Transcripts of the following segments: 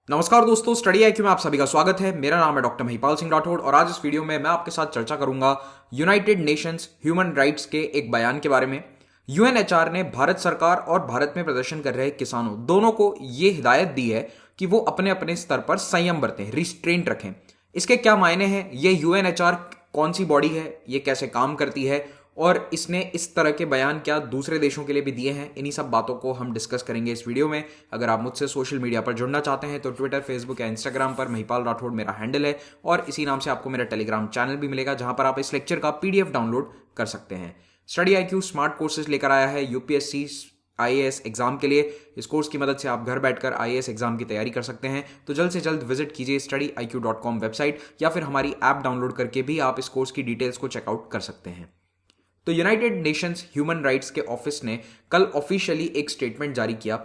नमस्कार दोस्तों, study IQ में आप सभी का स्वागत है। मेरा नाम है डॉक्टर महिपाल सिंह राठौड़ और आज इस वीडियो में मैं आपके साथ चर्चा करूंगा यूनाइटेड नेशंस ह्यूमन राइट्स के एक बयान के बारे में। यूएनएचआर ने भारत सरकार और भारत में प्रदर्शन कर रहे किसानों दोनों को यह हिदायत दी है कि वो अपने अपने स्तर पर संयम बरतें, रिस्ट्रेंट रखें। इसके क्या मायने हैं, ये यूएनएचआर कौन सी बॉडी है, ये कैसे काम करती है और इसने इस तरह के बयान क्या दूसरे देशों के लिए भी दिए हैं, इन्हीं सब बातों को हम डिस्कस करेंगे इस वीडियो में। अगर आप मुझसे सोशल मीडिया पर जुड़ना चाहते हैं तो ट्विटर, फेसबुक या इंस्टाग्राम पर महिपाल राठौड़ मेरा हैंडल है और इसी नाम से आपको मेरा टेलीग्राम चैनल भी मिलेगा जहां पर आप इस लेक्चर का पीडीएफ डाउनलोड कर सकते हैं। स्टडी आईक्यू स्मार्ट कोर्सेज लेकर आया है यूपीएससी आईएएस एग्जाम के लिए। इस कोर्स की मदद से आप घर बैठकर आईएएस एग्जाम की तैयारी कर सकते हैं। तो जल्द से जल्द विजिट कीजिए studiiq.com वेबसाइट या फिर हमारी ऐप डाउनलोड करके भी आप इस कोर्स की डिटेल्स को चेकआउट कर सकते हैं। तो यूनाइटेड नेशंस ह्यूमन राइट्स के ऑफिस ने कल ऑफिशियली एक स्टेटमेंट जारी किया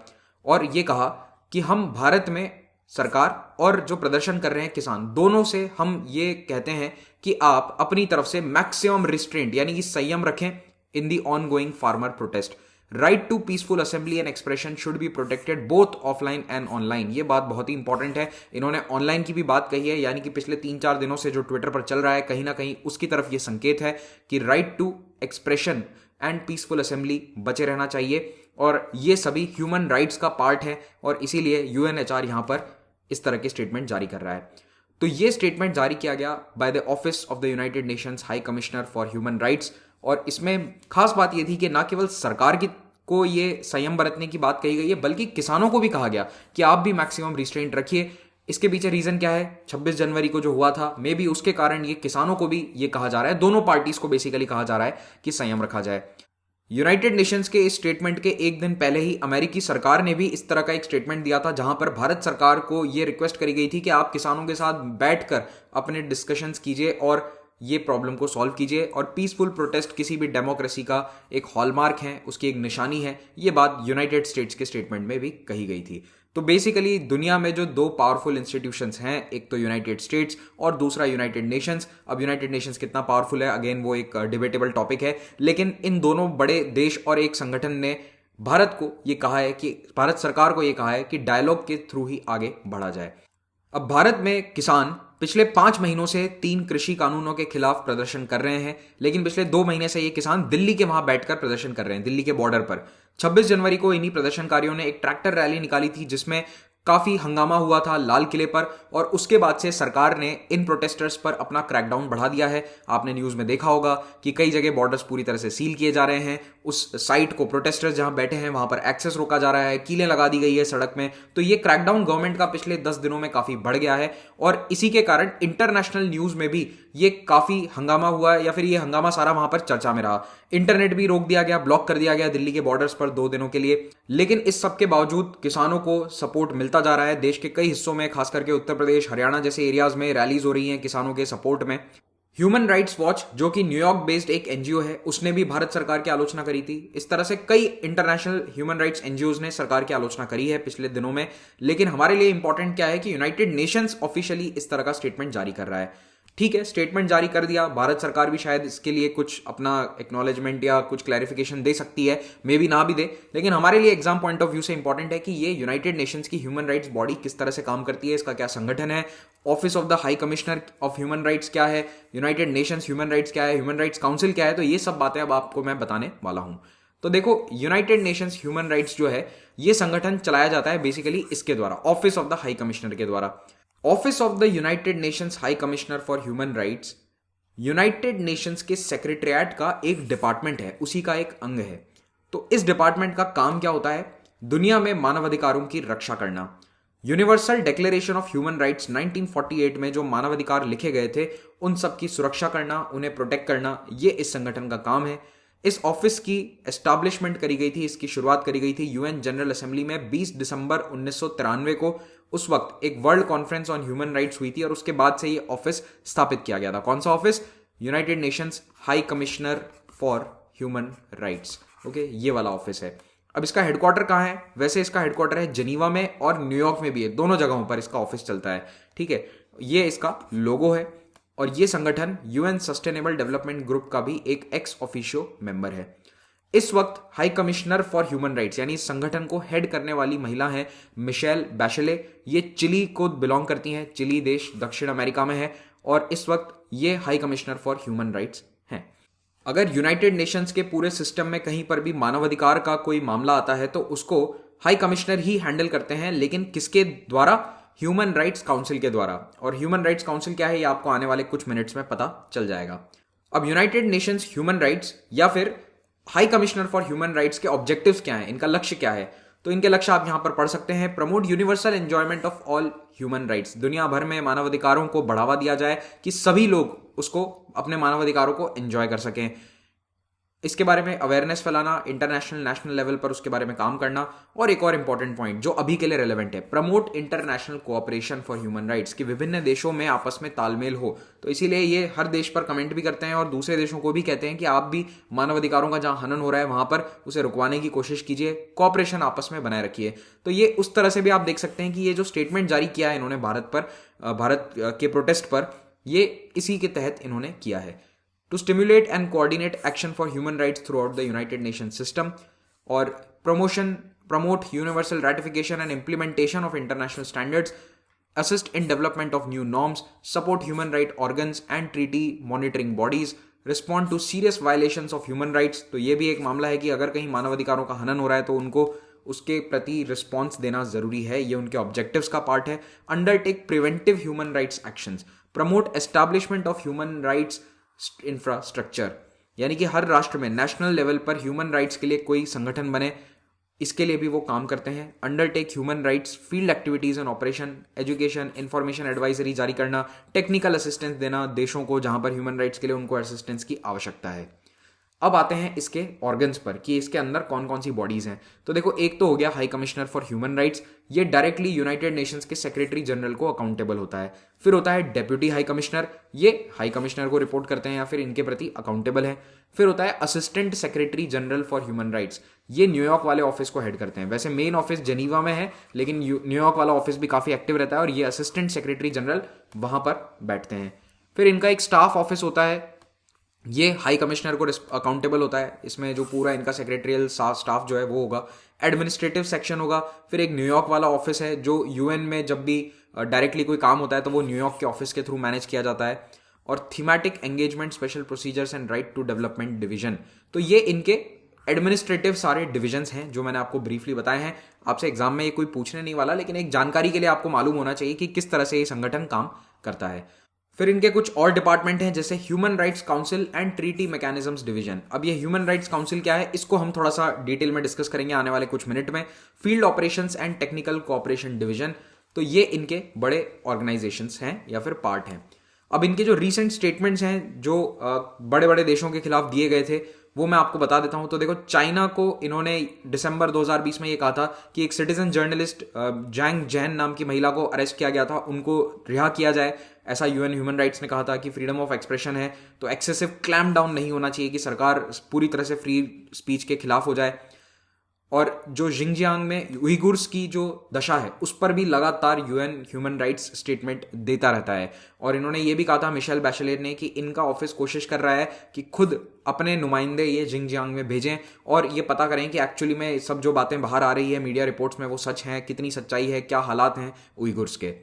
और ये कहा कि हम भारत में सरकार और जो प्रदर्शन कर रहे हैं किसान दोनों से हम ये कहते हैं कि आप अपनी तरफ से मैक्सिमम रिस्ट्रेंट यानी कि संयम रखें in the ongoing farmer protest. Right to peaceful assembly and expression should be protected both offline and online. ये बात बहुत ही इंपॉर्टेंट है। इन्होंने ऑनलाइन की भी बात कही है, यानी कि पिछले 3-4 दिनों से जो ट्विटर पर चल रहा है कहीं ना कहीं उसकी तरफ ये संकेत है कि right to expression and peaceful assembly बचे रहना चाहिए और ये सभी ह्यूमन राइट्स का पार्ट है और इसीलिए यूएनएचआर यहां पर इस तरह के स्टेटमेंट जारी कर रहा है। तो ये स्टेटमेंट जारी किया गया by the office of the United Nations high commissioner for human rights और इसमें खास बात यह थी कि ना केवल सरकार की को ये संयम बरतने की बात कही गई है बल्कि किसानों को भी कहा गया कि आप भी मैक्सिमम रिस्ट्रेंट रखिए। इसके पीछे रीजन क्या है, 26 जनवरी को जो हुआ था मे बी उसके कारण ये किसानों को भी ये कहा जा रहा है, दोनों पार्टीज को बेसिकली कहा जा रहा है कि संयम रखा जाए। यूनाइटेड नेशंस के इस स्टेटमेंट के एक दिन पहले ही अमेरिकी सरकार ने भी इस तरह का एक स्टेटमेंट दिया था जहां पर भारत सरकार को यह रिक्वेस्ट करी गई थी कि आप किसानों के साथ बैठकर अपने डिस्कशंस कीजिए और ये प्रॉब्लम को सॉल्व कीजिए और पीसफुल प्रोटेस्ट किसी भी डेमोक्रेसी का एक हॉलमार्क है, उसकी एक निशानी है। ये बात यूनाइटेड स्टेट्स के स्टेटमेंट में भी कही गई थी। तो बेसिकली दुनिया में जो दो पावरफुल इंस्टीट्यूशंस हैं, एक तो यूनाइटेड स्टेट्स और दूसरा यूनाइटेड नेशंस। अब यूनाइटेड नेशंस कितना पावरफुल है अगेन वो एक डिबेटेबल टॉपिक है, लेकिन इन दोनों बड़े देश और एक संगठन ने भारत को ये कहा है कि भारत सरकार को ये कहा है कि डायलॉग के थ्रू ही आगे बढ़ा जाए। अब भारत में किसान पिछले 5 महीनों से 3 कृषि कानूनों के खिलाफ प्रदर्शन कर रहे हैं, लेकिन पिछले 2 महीने से ये किसान दिल्ली के वहां बैठकर प्रदर्शन कर रहे हैं, दिल्ली के बॉर्डर पर। 26 जनवरी को इन्हीं प्रदर्शनकारियों ने एक ट्रैक्टर रैली निकाली थी जिसमें काफी हंगामा हुआ था लाल किले पर और उसके बाद से सरकार ने इन प्रोटेस्टर्स पर अपना क्रैकडाउन बढ़ा दिया है। आपने न्यूज में देखा होगा कि कई जगह बॉर्डर्स पूरी तरह से सील किए जा रहे हैं, उस साइट को प्रोटेस्टर्स जहां बैठे हैं वहां पर एक्सेस रोका जा रहा है, कीलें लगा दी गई है सड़क में। तो ये क्रैकडाउन गवर्नमेंट का पिछले 10 दिनों में काफी बढ़ गया है और इसी के कारण इंटरनेशनल न्यूज में भी ये काफी हंगामा हुआ है या फिर ये हंगामा सारा वहां पर चर्चा में रहा। इंटरनेट भी रोक दिया गया, ब्लॉक कर दिया गया दिल्ली के बॉर्डर्स पर 2 दिनों के लिए। लेकिन इस सब के बावजूद किसानों को सपोर्ट मिलता जा रहा है। देश के कई हिस्सों में, खास करके उत्तर प्रदेश, हरियाणा जैसे एरियाज में रैलीज हो रही हैं किसानों के सपोर्ट में। ह्यूमन राइट्स वॉच, जो कि न्यूयॉर्क बेस्ड एक एनजीओ है, उसने भी भारत सरकार की आलोचना करी थी। इस तरह से कई इंटरनेशनल ह्यूमन राइट्स एनजीओज ने सरकार की आलोचना करी है पिछले दिनों में। लेकिन हमारे लिए इंपॉर्टेंट क्या है कि यूनाइटेड नेशंस ऑफिशियली इस तरह का स्टेटमेंट जारी कर रहा है। ठीक है, स्टेटमेंट जारी कर दिया, भारत सरकार भी शायद इसके लिए कुछ अपना एक्नॉलेजमेंट या कुछ क्लैरिफिकेशन दे सकती है, मे बी ना भी दे, लेकिन हमारे लिए एग्जाम पॉइंट ऑफ व्यू से इंपॉर्टेंट है कि ये यूनाइटेड नेशंस की ह्यूमन राइट्स बॉडी किस तरह से काम करती है, इसका क्या संगठन है, office of the high commissioner of human rights क्या है, यूनाइटेड नेशंस ह्यूमन राइट्स क्या है, ह्यूमन राइट्स काउंसिल क्या है। तो ये सब बातें अब आपको मैं बताने वाला हूं। तो देखो, यूनाइटेड नेशंस ह्यूमन राइट्स जो है ये संगठन चलाया जाता है बेसिकली इसके द्वारा, office of the high commissioner के द्वारा। Office of the United Nations high commissioner for human rights United Nations के सेक्रेटरिएट का एक डिपार्टमेंट है, उसी का एक अंग है। तो इस डिपार्टमेंट का काम क्या होता है? दुनिया में मानवाधिकारों की रक्षा करना। Universal declaration of human rights 1948 में जो मानवाधिकार लिखे गए थे उन सब की सुरक्षा करना, उन्हें प्रोटेक्ट करना, ये इस संगठन का काम है। इस ऑफिस की एस्टैब्लिशमेंट करी गई थी, इसकी शुरुआत करी गई थी यूएन जनरल असेंबली में 20 दिसंबर 1993 को। उस वक्त एक world conference on human rights हुई थी और उसके बाद से ये ऑफिस स्थापित किया गया था। कौन सा office? United Nations high commissioner for human rights. Okay, ये वाला ऑफिस है। अब इसका हेडक्वार्टर कहाँ है? वैसे इसका हेडक्वार्टर है जेनीवा में और न्यूयॉर्क में भी है, दोनों जगहों पर इसका ऑफिस चलता है। ठीक है, ये इसका लोगो है और ये संगठन यूएन सस्टेनेबल डेवलपमेंट ग्रुप का भी एक एक्स ऑफिशियो मेंबर है। इस वक्त high commissioner for human rights यानी इस संगठन को हेड करने वाली महिला है मिशेल बैशले। ये चिली को बिलोंग करती हैं, चिली देश दक्षिण अमेरिका में है, और इस वक्त ये high commissioner for human rights हैं। अगर यूनाइटेड नेशंस के पूरे सिस्टम में कहीं पर भी मानवाधिकार का कोई मामला आता है तो उसको हाई कमिश्नर ही हैंडल करते हैं, लेकिन किसके द्वारा? ह्यूमन राइट्स काउंसिल के द्वारा। और ह्यूमन राइट्स काउंसिल क्या है ये आपको आने वाले कुछ मिनट्स में पता चल जाएगा। अब यूनाइटेड नेशंस ह्यूमन राइट्स या फिर high commissioner for human rights के ऑब्जेक्टिव्स क्या हैं, इनका लक्ष्य क्या है? तो इनके लक्ष्य आप यहां पर पढ़ सकते हैं। Promote universal enjoyment of all human rights, दुनिया भर में मानवाधिकारों को बढ़ावा दिया जाए कि सभी लोग उसको अपने मानवाधिकारों को एंजॉय कर सकें। इसके बारे में अवेयरनेस फैलाना, इंटरनेशनल नेशनल लेवल पर उसके बारे में काम करना। और एक और इंपॉर्टेंट पॉइंट जो अभी के लिए रेलेवेंट है, promote international cooperation for human rights, कि विभिन्न देशों में आपस में तालमेल हो। तो इसीलिए ये हर देश पर कमेंट भी करते हैं और दूसरे देशों को भी कहते हैं कि आप भी मानवाधिकारों का जहां हनन हो रहा है वहां पर उसे रुकवाने की कोशिश कीजिए, कोऑपरेशन आपस में बनाए रखिए। तो ये उस तरह से भी आप देख सकते हैं कि ये जो स्टेटमेंट जारी किया है इन्होंने भारत के प्रोटेस्ट पर, ये इसी के तहत इन्होंने किया है। To stimulate and coordinate action for human rights throughout the United Nations system, और promote universal ratification and implementation of international standards, assist in development of new norms, support human rights organs and treaty monitoring bodies, respond to serious violations of human rights। तो ये भी एक मामला है कि अगर कहीं मानवाधिकारों का हनन हो रहा है तो उनको उसके प्रति रिस्पॉन्स देना जरूरी है, ये उनके ऑब्जेक्टिव्स का पार्ट है। Undertake preventive human rights actions, promote establishment of human rights infrastructure, यानी कि हर राष्ट्र में नेशनल लेवल पर ह्यूमन राइट्स के लिए कोई संगठन बने, इसके लिए भी वो काम करते हैं। Undertake human rights field activities and operation, education, information advisory जारी करना, टेक्निकल असिस्टेंस देना देशों को जहां पर ह्यूमन राइट्स के लिए उनको असिस्टेंस की आवश्यकता है। अब आते हैं इसके ऑर्गन्स पर कि इसके अंदर कौन कौन सी बॉडीज हैं। तो देखो, एक तो हो गया high commissioner for human rights, ये डायरेक्टली यूनाइटेड नेशंस के सेक्रेटरी जनरल को अकाउंटेबल होता है। फिर होता है डेप्यूटी हाई कमिश्नर, ये हाई कमिश्नर को रिपोर्ट करते हैं या फिर इनके प्रति अकाउंटेबल है। फिर होता है assistant secretary general for human rights, ये न्यूयॉर्क वाले ऑफिस को हेड करते हैं। वैसे मेन ऑफिस जेनीवा में है, लेकिन न्यूयॉर्क वाला ऑफिस भी काफी एक्टिव रहता है और ये असिस्टेंट सेक्रेटरी जनरल वहां पर बैठते हैं। फिर इनका एक स्टाफ ऑफिस होता है, ये हाई कमिश्नर को अकाउंटेबल होता है। इसमें जो पूरा इनका सेक्रेटरियल स्टाफ जो है वो होगा। एडमिनिस्ट्रेटिव सेक्शन होगा। फिर एक न्यूयॉर्क वाला ऑफिस है जो यूएन में जब भी डायरेक्टली कोई काम होता है तो वो न्यूयॉर्क के ऑफिस के थ्रू मैनेज किया जाता है। और thematic engagement, special procedures and right to development division, तो ये इनके एडमिनिस्ट्रेटिव सारे डिविजन्स हैं जो मैंने आपको ब्रीफली बताए हैं। आपसे एग्जाम में ये कोई पूछने नहीं वाला, लेकिन एक जानकारी के लिए आपको मालूम होना चाहिए कि किस तरह से ये संगठन काम करता है। फिर इनके कुछ और डिपार्टमेंट हैं जैसे human rights council and treaty mechanisms division. अब ये ह्यूमन राइट्स काउंसिल क्या है, इसको हम थोड़ा सा डिटेल में डिस्कस करेंगे आने वाले कुछ मिनट में। Field operations and technical cooperation division, तो ये इनके बड़े ऑर्गेनाइजेशंस हैं या फिर पार्ट हैं। अब इनके जो रीसेंट स्टेटमेंट्स हैं जो बड़े बड़े देशों के खिलाफ दिए गए थे वो मैं आपको बता देता हूं। तो देखो, चाइना को इन्होंने दिसंबर 2020 में ये कहा था कि एक सिटीजन जर्नलिस्ट जैंग जैन नाम की महिला को अरेस्ट किया गया था, उनको रिहा किया जाए, ऐसा यूएन ह्यूमन राइट्स ने कहा था कि फ्रीडम ऑफ एक्सप्रेशन है तो एक्सेसिव क्लैम्प डाउन नहीं होना चाहिए कि सरकार पूरी तरह से फ्री स्पीच के खिलाफ हो जाए। और जो जिंगजियांग में उइगुर्स की जो दशा है उस पर भी लगातार यूएन ह्यूमन राइट्स स्टेटमेंट देता रहता है। और इन्होंने ये भी कहा था मिशेल बैशलेट ने कि इनका ऑफिस कोशिश कर रहा है कि खुद अपने नुमाइंदे ये जिंगजियांग में भेजें और ये पता करें कि एक्चुअली में सब जो बातें बाहर आ रही है मीडिया रिपोर्ट्स में वो सच हैं, कितनी सच्चाई है, क्या हालात हैं उइगुर्स के।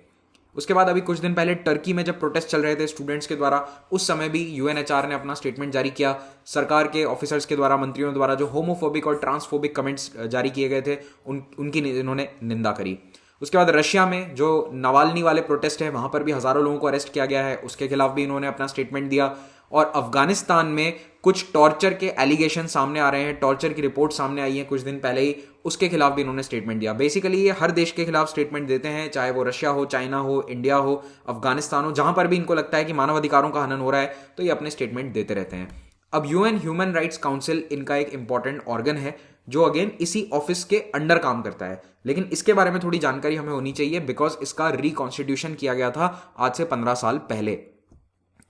उसके बाद अभी कुछ दिन पहले टर्की में जब प्रोटेस्ट चल रहे थे स्टूडेंट्स के द्वारा, उस समय भी यूएनएचआर ने अपना स्टेटमेंट जारी किया। सरकार के ऑफिसर्स के द्वारा, मंत्रियों द्वारा जो होमोफोबिक और ट्रांसफोबिक कमेंट्स जारी किए गए थे उनकी इन्होंने निंदा करी। उसके बाद रशिया में जो नवाल्नी वाले प्रोटेस्ट है वहां पर भी हजारों लोगों को अरेस्ट किया गया है, उसके खिलाफ भी इन्होंने अपना स्टेटमेंट दिया। और अफगानिस्तान में कुछ टॉर्चर के एलिगेशन सामने आ रहे हैं, टॉर्चर की रिपोर्ट सामने आई है कुछ दिन पहले ही, उसके खिलाफ भी इन्होंने स्टेटमेंट दिया। बेसिकली ये हर देश के खिलाफ स्टेटमेंट देते हैं, चाहे वो रशिया हो, चाइना हो, इंडिया हो, अफगानिस्तान हो, जहां पर भी इनको लगता है कि मानवाधिकारों का हनन हो रहा है तो ये अपने स्टेटमेंट देते रहते हैं। अब यूएन ह्यूमन राइट्स काउंसिल इनका एक इंपॉर्टेंट ऑर्गन है जो अगेन इसी ऑफिस के अंडर काम करता है, लेकिन इसके बारे में थोड़ी जानकारी हमें होनी चाहिए बिकॉज इसका रिकॉन्स्टिट्यूशन किया गया था आज से 15 साल पहले।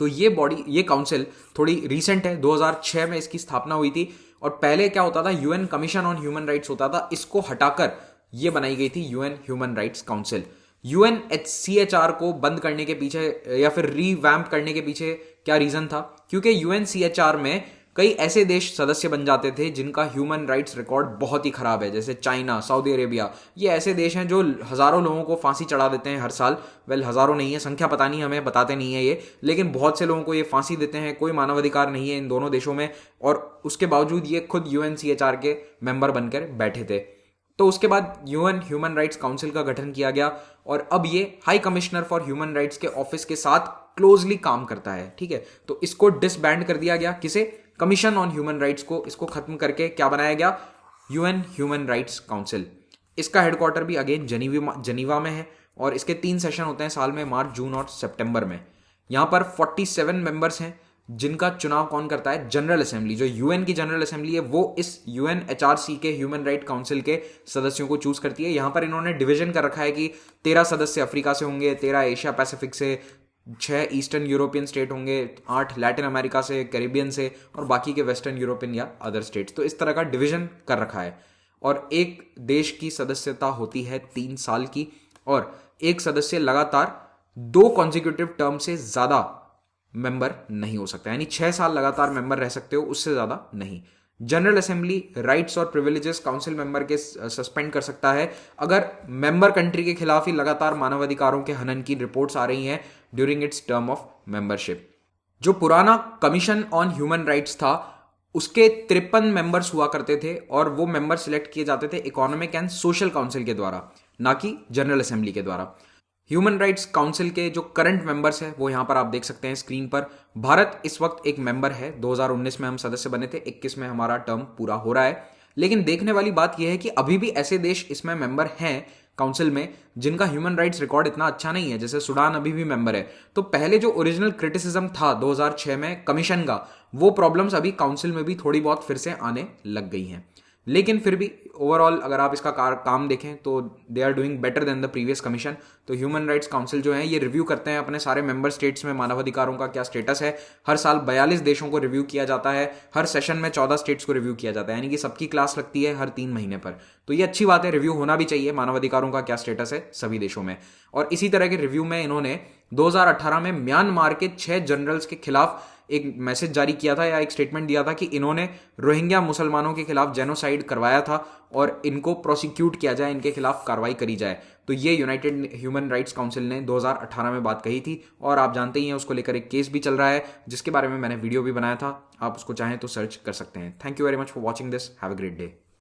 तो ये काउंसिल थोड़ी रीसेंट है, 2006 में इसकी स्थापना हुई थी। और पहले क्या होता था, UN commission on human rights होता था, इसको हटाकर ये बनाई गई थी यूएन ह्यूमन राइट्स काउंसिल। यूएनसीएचआर को बंद करने के पीछे या फिर रीवैम्प करने के पीछे क्या रीजन था, क्योंकि यूएनसीएचआर में कई ऐसे देश सदस्य बन जाते थे जिनका ह्यूमन राइट्स रिकॉर्ड बहुत ही खराब है, जैसे चाइना, सऊदी अरेबिया। ये ऐसे देश हैं जो हज़ारों लोगों को फांसी चढ़ा देते हैं हर साल। हज़ारों नहीं है, संख्या पता नहीं, हमें बताते नहीं है ये, लेकिन बहुत से लोगों को ये फांसी देते हैं। कोई मानवाधिकार नहीं है इन दोनों देशों में, और उसके बावजूद ये खुद UNCHR के मेंबर बनकर बैठे थे। तो उसके बाद UN ह्यूमन राइट्स काउंसिल का गठन किया गया, और अब ये high commissioner for human rights के ऑफिस के साथ क्लोजली काम करता है। ठीक है, तो इसको डिसबैंड कर दिया गया। किसे? कमीशन ऑन ह्यूमन राइट्स को, इसको खत्म करके क्या बनाया गया? UN human rights council. इसका हेडक्वार्टर भी अगेन जनीवा में है, और इसके 3 सेशन होते हैं साल में, मार्च, जून और सितंबर में। यहां पर 47 मेंबर्स हैं जिनका चुनाव कौन करता है? General assembly. जो UN की जनरल असेंबली है वो इस UNHRC के ह्यूमन राइट काउंसिल के सदस्यों को चूज करती है। यहां पर इन्होंने डिवीजन कर रखा है कि 13 सदस्य अफ्रीका से होंगे, 13 एशिया पैसिफिक से, 6 ईस्टर्न यूरोपियन स्टेट होंगे, 8 लैटिन अमेरिका से, कैरिबियन से, और बाकी के वेस्टर्न यूरोपियन या अदर स्टेट्स। तो इस तरह का डिवीजन कर रखा है। और एक देश की सदस्यता होती है 3 साल की, और एक सदस्य लगातार 2 कॉन्जिक्यूटिव टर्म से ज्यादा मेंबर नहीं हो सकता, यानी 6 साल लगातार मेंबर रह सकते हो, उससे ज्यादा नहीं। जनरल असेंबली राइट्स और प्रिविलेजेस काउंसिल मेंबर के सस्पेंड कर सकता है अगर मेंबर कंट्री के खिलाफ ही लगातार मानवाधिकारों के हनन की रिपोर्ट्स आ रही हैं during its term of membership. जो पुराना कमीशन ऑन ह्यूमन राइट्स था उसके 53 मेंबर्स हुआ करते थे, और वो मेंबर सिलेक्ट किए जाते थे इकोनॉमिक एंड सोशल काउंसिल के द्वारा, ना कि जनरल असेंबली के द्वारा। ह्यूमन राइट्स काउंसिल के जो करंट मेंबर्स हैं वो यहां पर आप देख सकते हैं स्क्रीन पर। भारत इस वक्त एक मेंबर है, 2019 में हम सदस्य बने थे, 21 में हमारा टर्म पूरा हो रहा है। लेकिन देखने वाली बात यह है कि अभी भी ऐसे देश इसमें मेंबर हैं काउंसिल में जिनका ह्यूमन राइट्स रिकॉर्ड इतना अच्छा नहीं है, जैसे सूडान अभी भी मेंबर है। तो पहले जो ओरिजिनल क्रिटिसिज्म था 2006 में कमीशन का, वो प्रॉब्लम्स अभी काउंसिल में भी थोड़ी बहुत फिर से आने लग गई हैं। लेकिन फिर भी ओवरऑल अगर आप इसका काम देखें तो they are doing better than the previous commission. तो ह्यूमन राइट्स काउंसिल जो है ये रिव्यू करते हैं अपने सारे मेंबर स्टेट्स में मानवाधिकारों का क्या स्टेटस है। हर साल 42 देशों को रिव्यू किया जाता है, हर सेशन में 14 स्टेट्स को रिव्यू किया जाता है, यानी कि सबकी क्लास लगती है हर 3 महीने पर। तो ये अच्छी बात है, रिव्यू होना भी चाहिए मानवाधिकारों का क्या स्टेटस है सभी देशों में। और इसी तरह के रिव्यू में इन्होंने 2018 में म्यांमार के 6 जनरल्स के खिलाफ एक मैसेज जारी किया था, या एक स्टेटमेंट दिया था कि इन्होंने रोहिंग्या मुसलमानों के खिलाफ जेनोसाइड करवाया था और इनको प्रोसिक्यूट किया जाए, इनके खिलाफ कार्रवाई करी जाए। तो ये यूनाइटेड ह्यूमन राइट्स काउंसिल ने 2018 में बात कही थी, और आप जानते ही हैं उसको लेकर एक केस भी चल रहा है जिसके बारे में मैंने वीडियो भी बनाया था, आप उसको चाहें तो सर्च कर सकते हैं। Thank you very much for watching this, have a great day.